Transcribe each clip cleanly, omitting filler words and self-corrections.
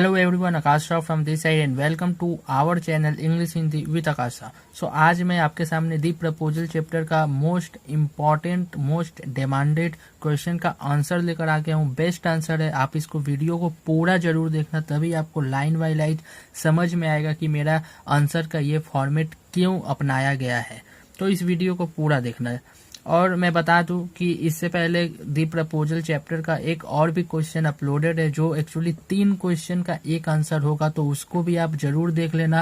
Hello everyone, Akash Rao from this side and welcome to our channel English Hindi with Akasha. So आज मैं आपके सामने the proposal chapter का most important most demanded question का answer लेकर आ गया हूँ। बेस्ट आंसर है, आप इसको वीडियो को पूरा जरूर देखना, तभी आपको लाइन बाय लाइन समझ में आएगा कि मेरा आंसर का ये फॉर्मेट क्यों अपनाया गया है। तो इस वीडियो को पूरा देखना है। और मैं बता दूं कि इससे पहले दी प्रपोजल चैप्टर का एक और भी क्वेश्चन अपलोडेड है, जो एक्चुअली 3 क्वेश्चन का एक आंसर होगा, तो उसको भी आप जरूर देख लेना।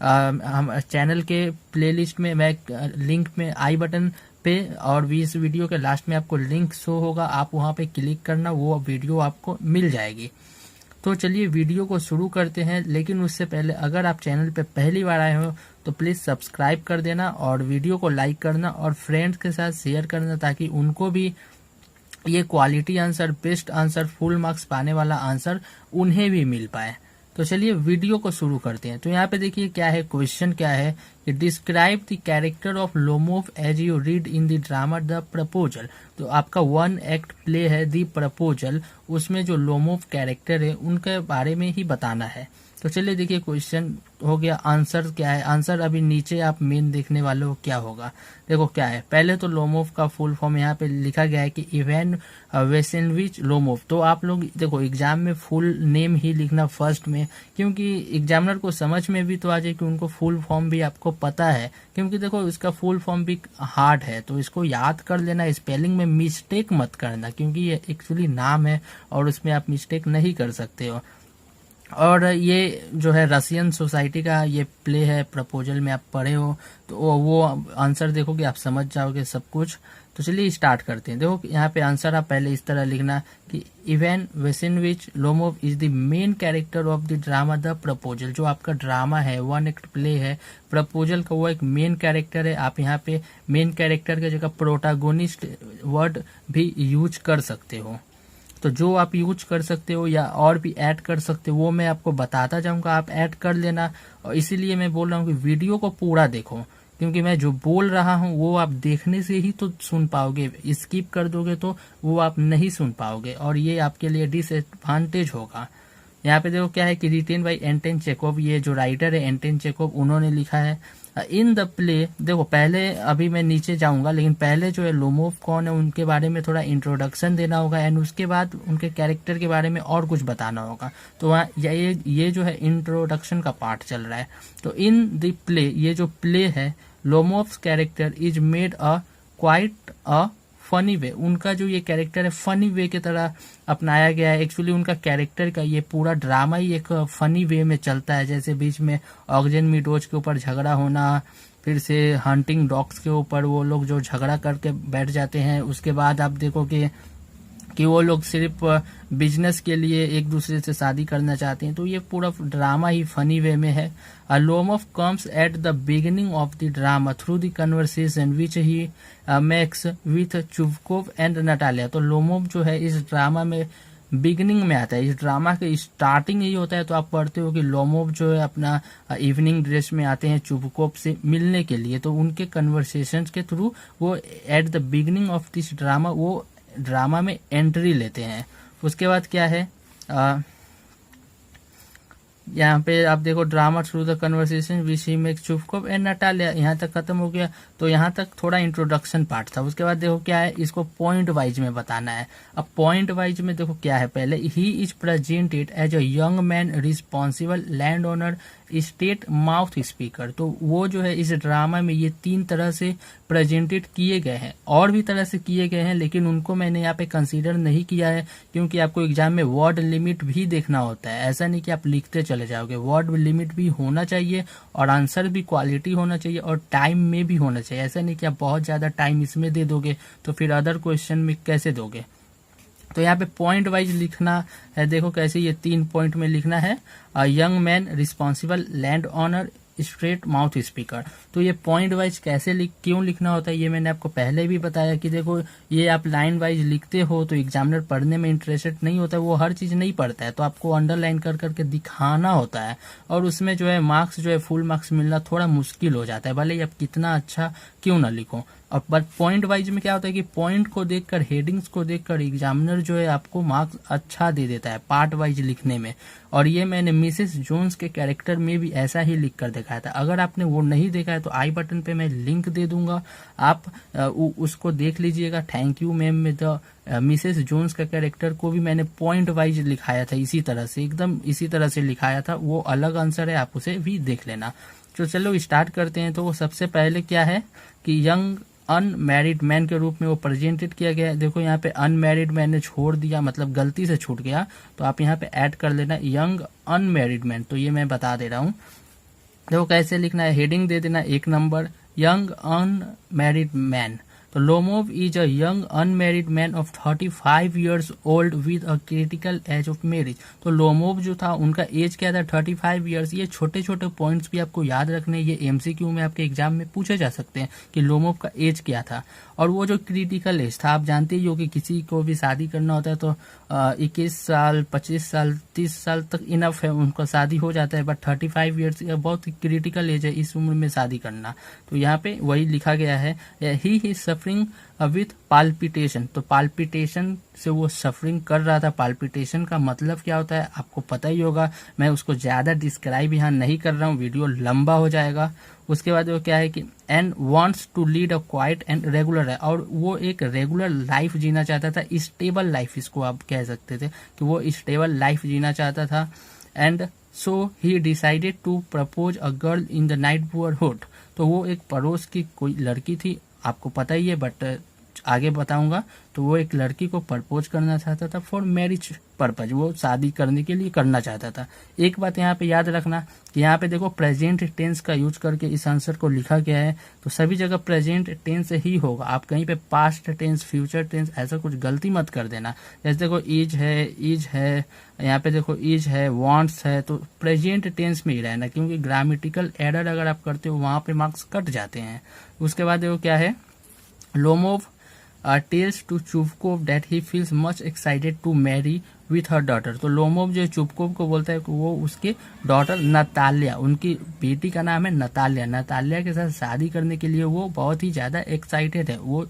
हम चैनल के प्लेलिस्ट में मैं लिंक में आई बटन पे और भी इस वीडियो के लास्ट में आपको लिंक शो होगा, आप वहां पे क्लिक करना, वो वीडियो आपको मिल जाएगी। तो चलिए वीडियो को शुरू करते हैं, लेकिन उससे पहले अगर आप चैनल पे पहली बार आए हो तो प्लीज सब्सक्राइब कर देना और वीडियो को लाइक करना और फ्रेंड्स के साथ शेयर करना, ताकि उनको भी ये quality answer, best answer, full marks पाने वाला आंसर उन्हें भी मिल पाए। तो चलिए वीडियो को शुरू करते हैं। तो यहाँ पे देखिए क्या है, क्वेश्चन क्या है कि describe the character of Lomov as you read in the drama the proposal. तो आपका 1 एक्ट प्ले है द प्रपोजल, उसमें जो लोमोव कैरेक्टर है उनके बारे में ही बताना है। तो चलिए देखिए क्वेश्चन हो गया। आंसर क्या है, आंसर अभी नीचे आप मेन देखने वाले हो क्या होगा। देखो क्या है, पहले तो लोमोव का फुल फॉर्म यहाँ पे लिखा गया है कि इवेन वेसेनविच लोमोव। तो आप लोग देखो एग्जाम में फुल नेम ही लिखना फर्स्ट में, क्योंकि एग्जामिनर को समझ में भी तो आ जाए कि उनको फुल फॉर्म भी आपको पता है, क्योंकि देखो इसका फुल फॉर्म भी हार्ड है, तो इसको याद कर लेना। स्पेलिंग में मिस्टेक मत करना, क्योंकि ये एक्चुअली नाम है और उसमें आप मिस्टेक नहीं कर सकते हो। और ये जो है रशियन सोसाइटी का ये प्ले है, प्रपोजल में आप पढ़े हो तो वो आंसर देखोगे आप समझ जाओगे सब कुछ। तो चलिए स्टार्ट करते हैं। देखो यहाँ पे आंसर आप पहले इस तरह लिखना कि Ivan Vassilyevitch Lomov is the main character of the drama the proposal. जो आपका ड्रामा है, 1 एक्ट प्ले है, प्रपोजल का वो एक मेन कैरेक्टर है। आप यहाँ पे मेन कैरेक्टर की जगह प्रोटागोनिस्ट वर्ड भी यूज कर सकते हो। तो जो आप यूज कर सकते हो या और भी ऐड कर सकते हो वो मैं आपको बताता जाऊंगा, आप ऐड कर लेना। और इसीलिए मैं बोल रहा हूँ कि वीडियो को पूरा देखो, क्योंकि मैं जो बोल रहा हूँ वो आप देखने से ही तो सुन पाओगे, स्किप कर दोगे तो वो आप नहीं सुन पाओगे और ये आपके लिए डिसएडवांटेज होगा। यहाँ पे देखो क्या है कि रिटेन बाई एंटन चेकोव, ये जो राइटर है एंटन चेकोव, उन्होंने लिखा है इन द प्ले। देखो पहले अभी मैं नीचे जाऊंगा, लेकिन पहले जो है लोमोव कौन है उनके बारे में थोड़ा इंट्रोडक्शन देना होगा, एंड उसके बाद उनके कैरेक्टर के बारे में और कुछ बताना होगा। तो वहाँ ये जो है इंट्रोडक्शन का पार्ट चल रहा है। तो इन द प्ले, ये जो प्ले है, Lomov's character is made a quite a funny way. उनका जो ये कैरेक्टर है फनी वे की तरह अपनाया गया है। एक्चुअली उनका कैरेक्टर का ये पूरा ड्रामा ही एक फनी वे में चलता है, जैसे बीच में ऑक्जेन मीडोज के ऊपर झगड़ा होना, फिर से हंटिंग डॉग्स के ऊपर वो लोग जो झगड़ा करके बैठ जाते हैं। उसके बाद आप देखो कि वो लोग सिर्फ बिजनेस के लिए एक दूसरे से शादी करना चाहते हैं। तो ये पूरा ड्रामा ही फनी वे में है। Lomov comes at the beginning of the drama through the conversation which he makes with Chubukov and Natalia. तो लोमोव जो है इस ड्रामा में बिगिनिंग में आता है, इस ड्रामा के स्टार्टिंग यही होता है। तो आप पढ़ते हो कि लोमोव जो है अपना इवनिंग ड्रेस में आते हैं चुवकोव से मिलने के लिए, तो उनके कन्वर्सेशन के थ्रू वो eight the beginning of this drama वो ड्रामा में एंट्री लेते हैं। उसके बाद क्या है, यहाँ पे आप देखो drama through the conversation which he makes Chubukov and Natalia, यहाँ तक खत्म हो गया। तो यहाँ तक थोड़ा इंट्रोडक्शन पार्ट था। उसके बाद देखो क्या है, इसको पॉइंट वाइज में बताना है। अब पॉइंट वाइज में देखो क्या है, पहले he is presented as a young man responsible landowner state mouth speaker. तो वो जो है इस ड्रामा में ये 3 तरह से प्रेजेंटेड किए गए हैं, और भी तरह से किए गए हैं, लेकिन उनको मैंने यहाँ पे कंसीडर नहीं किया है, क्योंकि आपको एग्जाम में वर्ड लिमिट भी देखना होता है। ऐसा नहीं कि आप लिखते चले जाओगे, वर्ड लिमिट भी होना चाहिए और आंसर भी क्वालिटी होना चाहिए और टाइम में भी होना चाहिए। ऐसा नहीं कि आप बहुत ज्यादा टाइम इसमें दे दोगे तो फिर अदर क्वेश्चन में कैसे दोगे। तो यहाँ पे पॉइंट वाइज लिखना है। देखो कैसे ये 3 पॉइंट में लिखना है, young man responsible land owner straight mouth speaker. तो ये पॉइंट वाइज कैसे क्यों लिखना होता है ये मैंने आपको पहले भी बताया कि देखो ये आप लाइन वाइज लिखते हो तो एग्जामिनर पढ़ने में इंटरेस्टेड नहीं होता है, वो हर चीज नहीं पढ़ता है, तो आपको अंडरलाइन कर करके दिखाना होता है। और उसमें जो है मार्क्स जो है फुल मार्क्स मिलना थोड़ा मुश्किल हो जाता है, भले ही आप कितना अच्छा क्यों ना लिखो। और बट पॉइंट वाइज में क्या होता है कि पॉइंट को देखकर, हेडिंग्स को देखकर एग्जामिनर जो है आपको मार्क्स अच्छा दे देता है पार्ट वाइज लिखने में। और ये मैंने मिसेस जोन्स के कैरेक्टर में भी ऐसा ही लिख कर दिखाया था। अगर आपने वो नहीं देखा है तो आई बटन पे मैं लिंक दे दूंगा, आप उसको देख लीजिएगा। थैंक यू मैम में द मिसेस जोन्स का कैरेक्टर को भी मैंने पॉइंट वाइज लिखाया था, इसी तरह से, एकदम इसी तरह से लिखाया था। वो अलग आंसर है, आप उसे भी देख लेना। तो चलो स्टार्ट करते हैं। तो वो सबसे पहले क्या है कि यंग अनमैरिड मैन के रूप में वो प्रेजेंटेड किया गया है। देखो यहाँ पे अनमैरिड मैन ने छोड़ दिया, मतलब गलती से छूट गया, तो आप यहाँ पे ऐड कर लेना यंग अनमैरिड मैन। तो ये मैं बता दे रहा हूँ। देखो कैसे लिखना है, हेडिंग दे देना 1 नंबर, यंग अनमैरिड मैन। तो Lomov is a young unmarried man of 35 years old with a critical age of marriage. तो लोमोव जो था उनका एज क्या था, 35 years। ये छोटे छोटे पॉइंट्स भी आपको याद रखने, ये एमसीक्यू में आपके एग्जाम में पूछे जा सकते हैं कि लोमोव का एज क्या था। और वो जो क्रिटिकल एज था, आप जानते ही हो कि किसी को भी शादी करना होता है तो 21 साल, 25 साल, 30 साल तक इनफ है, उनका शादी हो जाता है। बट 35 years बहुत क्रिटिकल एज है इस उम्र में शादी करना। तो यहाँ पे वही लिखा गया है, he is suffering with palpitation. तो पाल्पिटेशन से वो सफरिंग कर रहा था। पाल्पिटेशन का मतलब क्या होता है आपको पता ही होगा, मैं उसको ज्यादा डिस्क्राइब यहाँ नहीं कर रहा हूँ, वीडियो लंबा हो जाएगा। उसके बाद वो क्या है कि and wants to lead a quiet and regular है, और वो एक रेगुलर लाइफ जीना चाहता था, स्टेबल लाइफ इसको आप कह सकते थे कि वो स्टेबल लाइफ जीना चाहता था। And so he decided to propose a girl in the neighbourhood. तो वो एक पड़ोस की कोई लड़की थी, आपको पता ही है बट आगे बताऊंगा। तो वो एक लड़की को प्रपोज करना चाहता था फॉर मैरिज पर्पज, वो शादी करने के लिए करना चाहता था। एक बात यहाँ पे याद रखना कि यहाँ पे देखो प्रेजेंट टेंस का यूज करके इस आंसर को लिखा गया है, तो सभी जगह प्रेजेंट टेंस ही होगा। आप कहीं पे पास्ट टेंस, फ्यूचर टेंस ऐसा कुछ गलती मत कर देना। जैसे देखो इज है, यहाँ पे देखो इज है, वांट्स है, तो प्रेजेंट टेंस में ही रहना, क्योंकि ग्रामेटिकल एरर अगर आप करते हो वहां पे मार्क्स कट जाते हैं। उसके बाद देखो क्या है, Lomov tells to Chubukov that he feels much excited to marry with her daughter. तो लोमोव जो चुपकोव को बोलता है कि वो उसके डॉटर नतालिया, उनकी बेटी का नाम है नतालिया, नतालिया के साथ शादी करने के लिए वो बहुत ही ज्यादा एक्साइटेड है। वो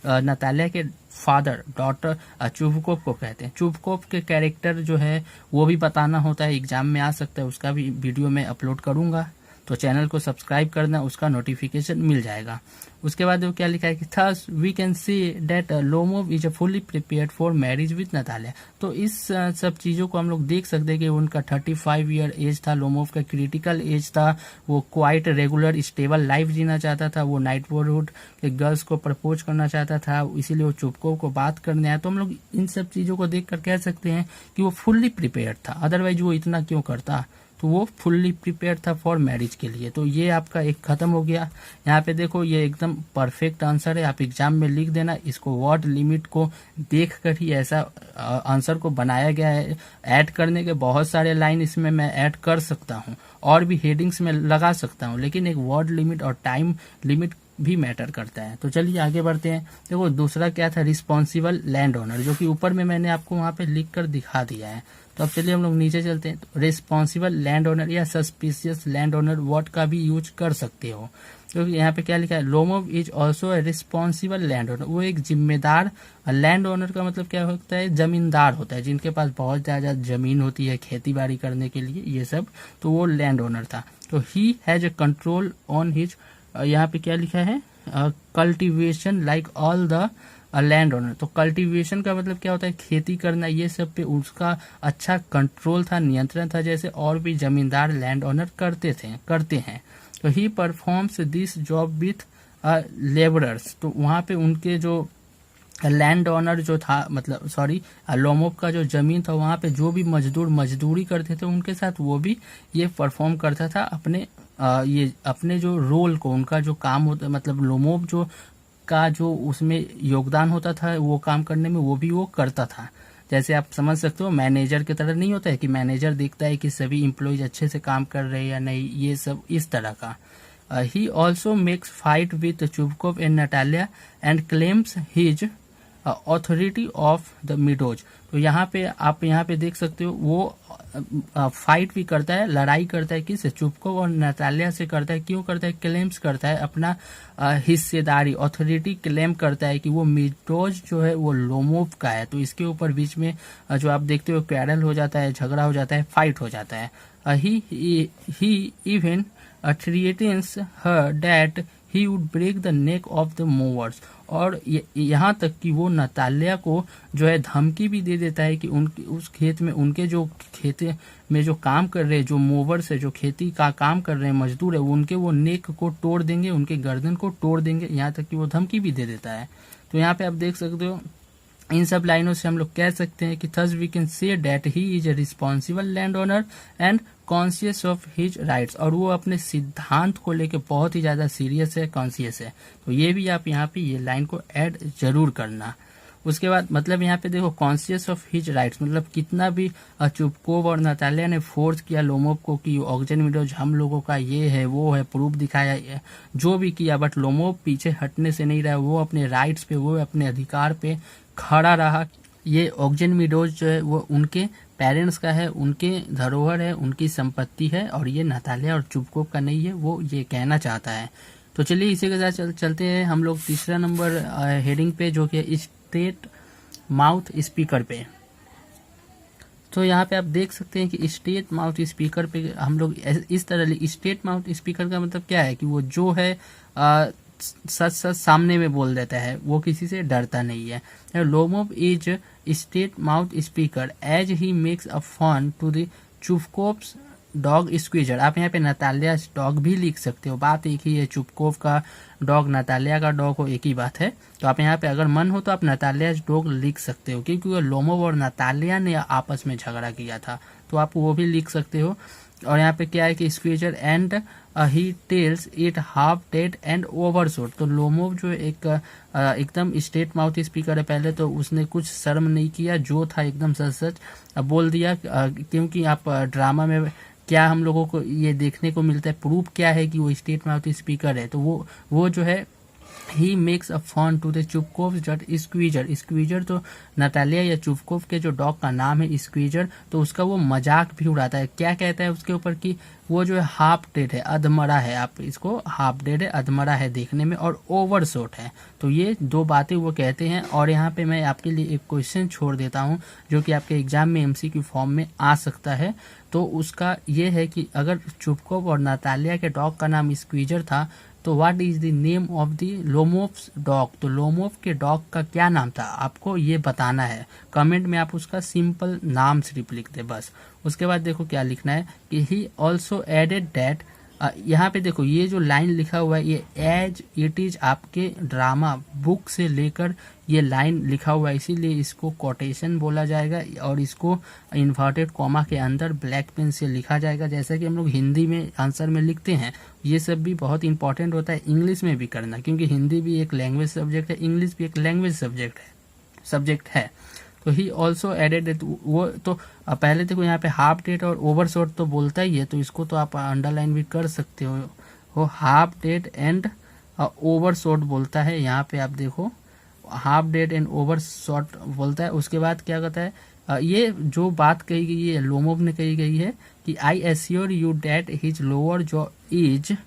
नतालिया के फादर डॉटर चुपकोव को कहते हैं। चुपकोव के कैरेक्टर जो है वो भी बताना होता है, एग्जाम में आ सकता है, उसका भी वीडियो में अपलोड करूंगा, तो चैनल को सब्सक्राइब करना, उसका नोटिफिकेशन मिल जाएगा। उसके बाद वो क्या लिखा है कि thus we can see that Lomov is fully prepared for marriage with Natalia. तो इस सब चीजों को हम लोग देख सकते हैं कि उनका 35 year एज था, लोमोव का क्रिटिकल एज था, वो क्वाइट रेगुलर स्टेबल लाइफ जीना चाहता था, वो नाइटहुड के गर्ल्स को प्रपोज करना चाहता था, इसीलिए वो चुपकोव को बात करने आया। तो हम लोग इन सब चीजों को देख कर कह सकते हैं कि वो फुल्ली प्रिपेयर्ड था, अदरवाइज वो इतना क्यों करता। तो वो फुल्ली प्रिपेयर था फॉर मैरिज के लिए। तो ये आपका एक खत्म हो गया। यहाँ पे देखो ये एकदम परफेक्ट आंसर है, आप एग्जाम में लिख देना। इसको वर्ड लिमिट को देख कर ही ऐसा आंसर को बनाया गया है। ऐड करने के बहुत सारे लाइन इसमें मैं ऐड कर सकता हूँ और भी हेडिंग्स में लगा सकता हूँ, लेकिन एक वर्ड लिमिट और टाइम लिमिट भी मैटर करता है। तो चलिए आगे बढ़ते हैं। देखो दूसरा क्या था, रिस्पॉन्सिबल लैंड ओनर, जो कि ऊपर में मैंने आपको वहां पे लिख कर दिखा दिया है। तो अब चलिए हम लोग नीचे चलते हैं। तो रिस्पॉन्सिबल लैंड ओनर या सस्पिशियस लैंड ओनर वर्ड का भी यूज कर सकते हो, क्योंकि यहाँ पे क्या लिखा है, Lomov is also a responsible land owner. वो एक जिम्मेदार लैंड ओनर का मतलब क्या होता है, जमींदार होता है, जिनके पास बहुत ज्यादा जमीन होती है खेती बाड़ी करने के लिए ये सब, तो वो लैंड ओनर था। तो he has a control on his, यहाँ पे क्या लिखा है, cultivation like all the land owner. तो कल्टीवेशन का मतलब क्या होता है, खेती करना, ये सब पे उसका अच्छा कंट्रोल था, नियंत्रण था, जैसे और भी जमींदार लैंड ओनर करते हैं। तो he performs this job with labourers. तो वहां पे उनके जो लैंड ओनर जो था, मतलब सॉरी लोमोव का जो जमीन था, वहां पे जो भी मजदूर मजदूरी करते थे उनके साथ वो भी ये परफॉर्म करता था अपने जो रोल को, उनका जो काम होता, मतलब लोमोव जो का जो उसमें योगदान होता था वो काम करने में, वो भी वो करता था। जैसे आप समझ सकते हो मैनेजर की तरह नहीं होता है कि मैनेजर देखता है कि सभी इम्प्लॉइज अच्छे से काम कर रहे हैं या नहीं, ये सब इस तरह का। He also makes fight with Chubukov and Natalia and claims his authority of the meadows. तो यहाँ पे आप यहाँ पे देख सकते हो वो फाइट भी करता है, लड़ाई करता है, किससे? चुपकोव और नतालिया से करता है। क्यों करता है? क्लेम्स करता है अपना हिस्सेदारी, ऑथोरिटी क्लेम करता है कि वो मीडोज जो है वो लोमोव का है। तो इसके ऊपर बीच में जो आप देखते हो क्वारल हो जाता है, झगड़ा हो जाता है, फाइट हो जाता है। He even threatens her that he would break the neck of the mowers. और यहाँ तक कि वो नतालिया को जो है धमकी भी दे देता है कि उनके उस खेत में, उनके जो खेत में जो काम कर रहे हैं, जो मूवर्स है, जो खेती का काम कर रहे हैं मजदूर है, उनके वो नेक को तोड़ देंगे, उनके गर्दन को तोड़ देंगे, यहाँ तक कि वो धमकी भी दे देता है। तो यहाँ पे आप देख सकते हो इन सब लाइनों से हम लोग कह सकते हैं कि thus we can say that he is a responsible landowner and conscious of his rights. और वो अपने सिद्धांत को लेके बहुत ही ज्यादा सीरियस है, कॉन्शियस है। तो ये भी आप यहाँ पे ये लाइन को ऐड जरूर करना। उसके बाद मतलब यहाँ पे देखो कॉन्शियस ऑफ हिज राइट्स, मतलब कितना भी चुपकोव और नतालिया ने फोर्स किया लोमोव को कि ऑक्सिजन मीडोज हम लोगों का ये है वो है, प्रूफ दिखाया, जो भी किया, बट लोमोव पीछे हटने से नहीं रहा। वो अपने राइट्स पे, वो अपने अधिकार पे खड़ा रहा। ये ऑक्सिजन मीडोज जो है वो उनके पेरेंट्स का है, उनके धरोहर है, उनकी संपत्ति है, और ये नतालिया और चुपकोव का नहीं है, वो ये कहना चाहता है। तो चलिए इसी के साथ चलते हैं हम लोग तीसरा नंबर हेडिंग पे, जो कि स्टेट माउथ स्पीकर पे। तो यहाँ पे आप देख सकते हैं कि स्टेट माउथ स्पीकर पे हम लोग इस तरह, स्टेट माउथ स्पीकर का मतलब क्या है कि वो जो है सच सच सामने में बोल देता है, वो किसी से डरता नहीं है। Lomov is state mouth speaker as he makes a fun to the Chubukov's dog Squeezer. आप यहाँ पे नतालिया डॉग भी लिख सकते हो, बात एक ही है। चुपकोव का डॉग, नतालिया का डॉग हो, एक ही बात है। तो आप यहाँ पे अगर मन हो तो आप नतालिया डॉग लिख सकते हो, क्योंकि लोमोव और नतालिया ने आपस में झगड़ा किया था, तो आप वो भी लिख सकते हो। और यहाँ पे क्या है कि squeezer and he tells it half dead and overshot. तो लोमोव जो एकदम स्टेट माउथ स्पीकर है, पहले तो उसने कुछ शर्म नहीं किया, जो था एकदम सच सच बोल दिया। क्योंकि आप ड्रामा में क्या हम लोगों को ये देखने को मिलता है, प्रूफ क्या है कि वो स्टेट माउथ स्पीकर है। तो वो जो है he makes a fun to the Chubukov dog Squeezer. Squeezer तो नतालिया या चुपकोव के जो डॉग का नाम है स्क्वीजर, तो उसका वो मजाक भी उड़ाता है। क्या कहता है उसके ऊपर कि वो जो है हाफ डेड है, अधमरा है, आप इसको हाफ डेड है, अधमरा है देखने में, और ओवरशॉट है। तो ये दो बातें वो कहते हैं। और यहाँ पे मैं आपके लिए एक क्वेश्चन छोड़ देता हूँ जो कि आपके एग्जाम में एमसीक्यू फॉर्म में आ सकता है। तो उसका ये है कि अगर चुपकोव और नतालिया के डॉग का नाम स्क्वीजर था, तो what is the name of the Lomov's dog. तो लोमोव के डॉग का क्या नाम था, आपको ये बताना है। कमेंट में आप उसका सिंपल नाम सिर्फ लिख दे बस। उसके बाद देखो क्या लिखना है कि ही ऑल्सो एडेड दैट। यहाँ पे देखो ये जो लाइन लिखा हुआ है, ये एज इट इज आपके ड्रामा बुक से लेकर ये लाइन लिखा हुआ है, इसीलिए इसको कोटेशन बोला जाएगा, और इसको इन्वर्टेड कॉमा के अंदर ब्लैक पेन से लिखा जाएगा, जैसा कि हम लोग हिंदी में आंसर में लिखते हैं। ये सब भी बहुत इंपॉर्टेंट होता है इंग्लिश में भी करना, क्योंकि हिंदी भी एक लैंग्वेज सब्जेक्ट है, इंग्लिश भी एक लैंग्वेज सब्जेक्ट है। तो ही ऑल्सो एडेड, वो तो पहले देखो यहाँ पे हाफ डेड और ओवरशॉट तो बोलता ही है, तो इसको तो आप अंडरलाइन भी कर सकते हो। हाफ डेड एंड ओवरशॉट बोलता है, यहाँ पे आप देखो हाफ डेड एंड ओवरशॉट बोलता है। उसके बाद क्या कहता है, ये जो बात कही गई है लोमोव ने कही गई है कि I assure you that his lower jaw is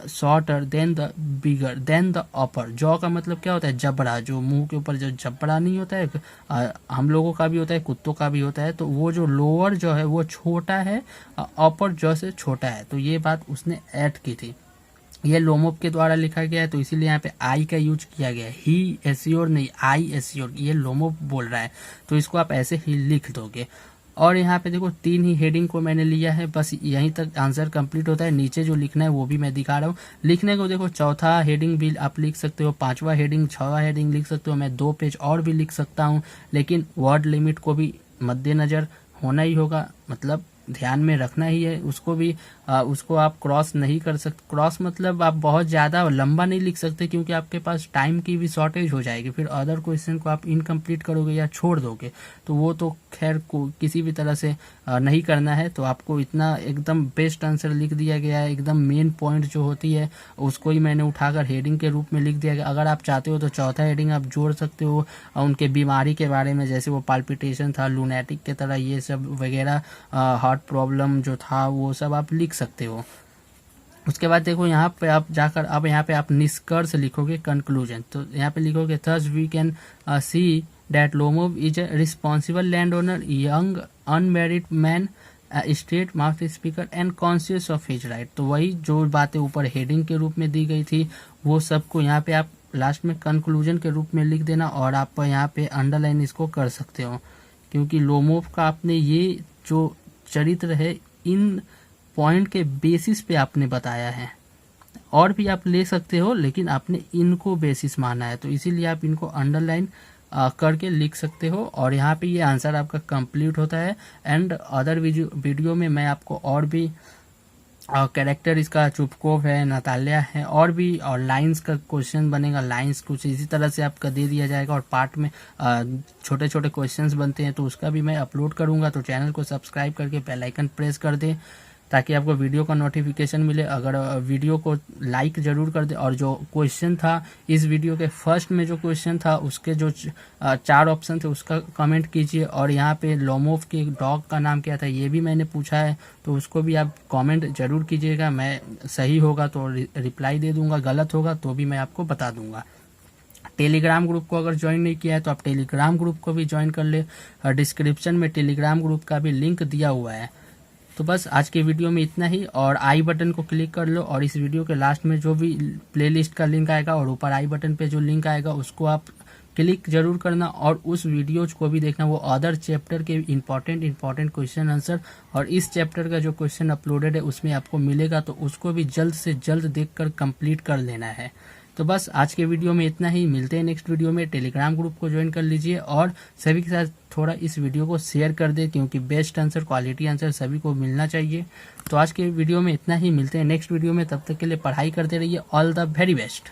shorter than the bigger than the upper. Jaw का मतलब क्या होता है, जबड़ा, जो मुंह के ऊपर जो जबड़ा नहीं होता है, हम लोगों का भी होता है, कुत्तों का भी होता है। तो वो जो लोअर जॉ है वो छोटा है, अपर जॉ से छोटा है। तो ये बात उसने ऐड की थी, ये लोमोव के द्वारा लिखा गया है, तो इसीलिए यहाँ पे आई का यूज किया गया है। ही एश्योर नहीं, आई एश्योर, ये लोमोव बोल रहा है, तो इसको आप ऐसे ही लिख दोगे। और यहाँ पे देखो 3 ही हेडिंग को मैंने लिया है, बस यहीं तक आंसर कंप्लीट होता है। नीचे जो लिखना है वो भी मैं दिखा रहा हूँ। लिखने को देखो चौथा हेडिंग भी आप लिख सकते हो, 5वां हेडिंग, 6वां हेडिंग लिख सकते हो। मैं 2 पेज और भी लिख सकता हूँ, लेकिन वर्ड लिमिट को भी मद्देनजर होना ही होगा। मतलब ध्यान में रखना ही है। उसको भी उसको आप क्रॉस नहीं कर सकते। क्रॉस मतलब आप बहुत ज़्यादा लंबा नहीं लिख सकते, क्योंकि आपके पास टाइम की भी शॉर्टेज हो जाएगी। फिर अदर क्वेश्चन को आप इनकम्प्लीट करोगे या छोड़ दोगे, तो वो तो खैर किसी भी तरह से नहीं करना है। तो आपको इतना एकदम बेस्ट आंसर लिख दिया गया है, एकदम मेन पॉइंट जो होती है उसको ही मैंने उठाकर हेडिंग के रूप में लिख दिया गया। अगर आप चाहते हो तो चौथा हेडिंग आप जोड़ सकते हो उनके बीमारी के बारे में, जैसे वो पाल्पिटेशन था, लूनेटिक के तरह ये सब वगैरह, हार्ट प्रॉब्लम जो था वो सब आप लिख सकते हो। उसके बाद देखो यहाँ पे आप जाकर अब यहाँ पे आप निष्कर्ष लिखोगे, कंक्लूजन। तो यहाँ पे लिखोगे thus we can see that Lomov is a responsible landowner, young unmarried man, state mouth speaker and conscious of his right. तो वही जो बातें ऊपर हेडिंग के रूप में दी गई थी वो सबको यहाँ पे आप लास्ट में कंक्लूजन के रूप में लिख देना, और आप यहाँ पे अंडरलाइन इसको कर सकते हो, क्योंकि लोमोव का आपने ये जो चरित्र है इन पॉइंट के बेसिस पे आपने बताया है। और भी आप ले सकते हो, लेकिन आपने इनको बेसिस माना है, तो इसीलिए आप इनको अंडरलाइन करके लिख सकते हो। और यहाँ पे ये आंसर आपका कंप्लीट होता है। एंड अदर वीडियो में मैं आपको और भी कैरेक्टर इसका चुपकोव है, नताल्या है, और भी और लाइंस का क्वेश्चन बनेगा। लाइंस कुछ इसी तरह से आपका दे दिया जाएगा, और पार्ट में छोटे छोटे क्वेश्चंस बनते हैं, तो उसका भी मैं अपलोड करूंगा। तो चैनल को सब्सक्राइब करके बेल आइकन प्रेस कर दें ताकि आपको वीडियो का नोटिफिकेशन मिले। अगर वीडियो को लाइक जरूर कर दे। और जो क्वेश्चन था इस वीडियो के फर्स्ट में, जो क्वेश्चन था उसके जो 4 ऑप्शन थे उसका कमेंट कीजिए। और यहाँ पे लोमोव के डॉग का नाम क्या था ये भी मैंने पूछा है, तो उसको भी आप कमेंट जरूर कीजिएगा। मैं सही होगा तो रिप्लाई दे दूंगा, गलत होगा तो भी मैं आपको बता दूंगा। टेलीग्राम ग्रुप को अगर ज्वाइन नहीं किया है तो आप टेलीग्राम ग्रुप को भी ज्वाइन कर ले। डिस्क्रिप्शन में टेलीग्राम ग्रुप का भी लिंक दिया हुआ है। तो बस आज के वीडियो में इतना ही, और आई बटन को क्लिक कर लो, और इस वीडियो के लास्ट में जो भी प्लेलिस्ट का लिंक आएगा और ऊपर आई बटन पे जो लिंक आएगा उसको आप क्लिक जरूर करना, और उस वीडियोज को भी देखना। वो अदर चैप्टर के इंपॉर्टेंट क्वेश्चन आंसर और इस चैप्टर का जो क्वेश्चन अपलोडेड है उसमें आपको मिलेगा, तो उसको भी जल्द से जल्द देखकर कंप्लीट कर लेना है। तो बस आज के वीडियो में इतना ही, मिलते हैं नेक्स्ट वीडियो में। टेलीग्राम ग्रुप को ज्वाइन कर लीजिए और सभी के साथ थोड़ा इस वीडियो को शेयर कर दे, क्योंकि बेस्ट आंसर, क्वालिटी आंसर सभी को मिलना चाहिए। तो आज के वीडियो में इतना ही, मिलते हैं नेक्स्ट वीडियो में। तब तक के लिए पढ़ाई करते रहिए। All the very best.